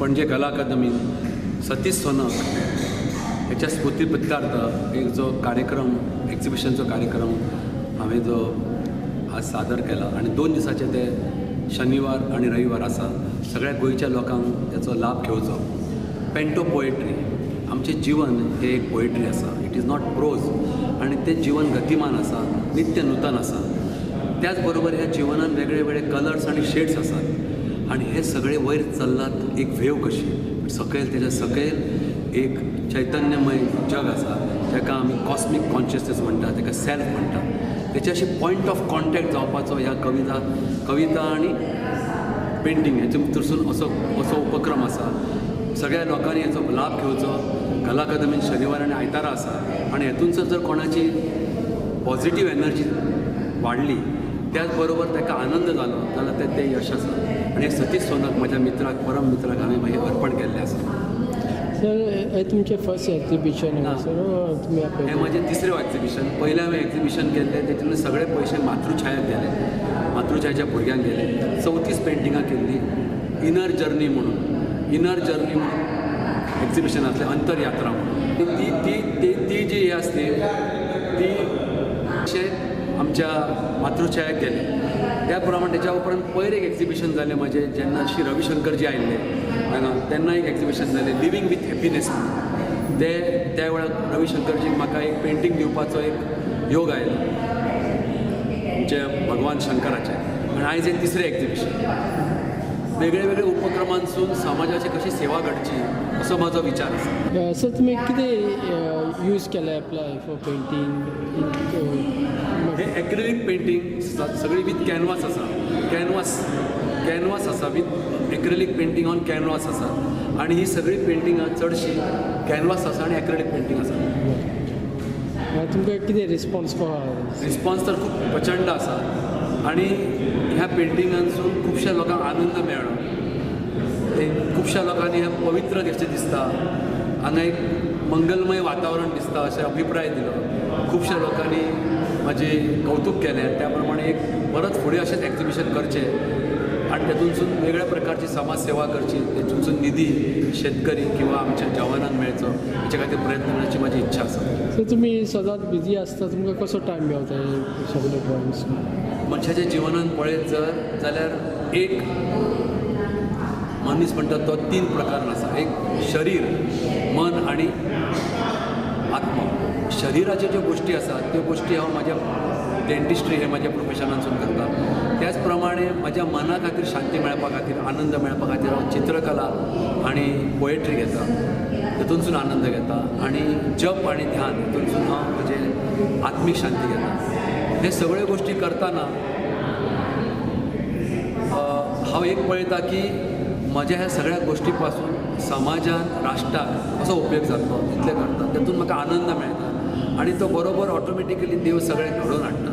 पणजे कला अकादमीन सतीश सोनक ह्याच्या स्मृतीप्रित्यर्थ एक जो कार्यक्रम एक्झिबिशनचो कार्यक्रम हांवें जो आज सादर केला आणि 2 दिसाचे ते शनिवार आणि रविवार आसा. सगळ्या गोंयच्या लोकांक त्याचो लाभ घेवचो. पेंटो पोएट्री आमचें जीवन हे एक पोएट्री आसा. इट इज नॉट प्रोज आणि ते जीवन गतिमान आसा, नित्य नूतन आसा. त्याच बरोबर ह्या जिवनान वेगळे वेगळे कलर्स आणि शेड्स आसात आणि हे सगळे वयर चल्लात एक वेव कशी. सकयल तेच्या सकयल एक चैतन्यमय जग आसा जाका आमी कॉस्मीक कॉन्शियसनेस म्हणटा, ताका सेल्फ म्हणटा. तेच्याशी पॉयंट ऑफ कॉन्टॅक्ट जावपाचो ह्या कविता आणि पेंटींग हेचे भितरसून असो उपक्रम आसा. सगळ्या लोकांनी हेचो लाभ घेवचो. कला अकादमीन शनिवार आनी आयतारा आसा आणि हेतूनसर जर कोणाची पॉझिटीव एनर्जी वाडली, त्याच बरोबर ताका आनंद जालो जाल्यार ते यश आसा. आणि सतीश सोनक म्हज्या मित्राक, परम मित्राक हांवें मागीर अर्पण केल्लें आसा. सर हे तुमचें फर्स्ट एक्झिबिशन सर तुमी हें म्हजें तिसरें एक्झिबिशन. पयलें हांवें एक्झिबिशन केल्लें तेतून सगळे पयशे मातृछायाक गेले, मातृछायाच्या भुरग्यांक गेले. 34 पेंटिंगां केल्लीं. इनर जर्नी म्हणून एक्झिबिशनांतलें अंतरयात्रा म्हणून ती जी हे आसली ती आमच्या मातृछायाक गेले. त्या प्रमाणे त्याच्या उपरांत पयर एक एक्झिबिशन जालें म्हजें जेन्ना श्री रविशंकरजी आयिल्ले हांगा, तेन्ना एक एक्झिबिशन जालें लिवींग विथ हॅपिनेस म्हणून. त्या वेळार रविशंकरजीक म्हाका एक पेंटींग दिवपाचो एक योग आयलो आमचे भगवान शंकराचे. आनी आयज एक तिसरें एक्झिबिशन. वेगळे वेगळे उपक्रमांसून समाजाची कशी सेवा घडची असो म्हाजो विचार आसा. सर तुमी कितें यूज केलें एप्लाय फॉर पेंटींग? हे एक्रिलिक पेंटींग सगळी विथ कॅनवास आसा. कॅनवास आसा with acrylic painting on canvas आसा. आणि ही सगळी पेंटिंगां चडशी कॅनवास आसा आणि एक्रिलिक पेंटींग आसा. तुमकां कितें रिस्पॉन्स कळ्ळा? रिस्पॉन्स तर खूब प्रचंड आसा आणि ह्या पेंटिंगांसून खुबश्या लोकांक आनंद मेळ्ळो. खुबश्या लोकांनी हे पवित्र कशें दिसता, हांगा एक मंगलमय वातावरण दिसता अशें अभिप्राय दिलो. खुबश्या लोकांनी म्हाजे कौतुक केलें. त्या प्रमाणे एक परत फुडें अशेंच एक्झिबिशन करचें आणि तेतूनसून वेगळ्या प्रकारची समाज सेवा करची. तेतूनसून निधी शेतकरी किंवा आमच्या जवानांक मेळचो हेचे खातीर प्रयत्न करण्याची म्हाजी इच्छा आसा. सर तुमी सदांच बिजी आसता, तुमकां कसो टायम मेळटा हे सगळे ड्रॉइंग्स? मनशाच्या जिवनान पळयत जाल्यार एक मनीस म्हणटा तो 3 प्रकारान आसा. एक शरीर, मन आणि आत्मा. शरिराच्यो ज्यो गोश्टी आसात त्यो गोश्टी हांव म्हाज्या डेंटिस्ट्री हे म्हाज्या प्रोफेशनांतसून करता. त्याच प्रमाणे म्हाज्या मना खातीर शांती मेळपा खातीर, आनंद मेळपा खातीर हांव चित्रकला आणि पोएट्री घेता. तेतूनसून आनंद घेता. आणि जप आणि ध्यान हेतूनसून हांव म्हजे आत्मीक शांती घेता. हे सगळ्यो गोश्टी करतना हांव एक पळयता की म्हज्या ह्या सगळ्या गोश्टी पासून समाजान, राष्ट्राक कसो उपयोग जातलो इतलें करता. तेतून म्हाका आनंद मेळटा आणि तो बरोबर ऑटोमॅटिकली देव सगळें घडोवन हाडटा.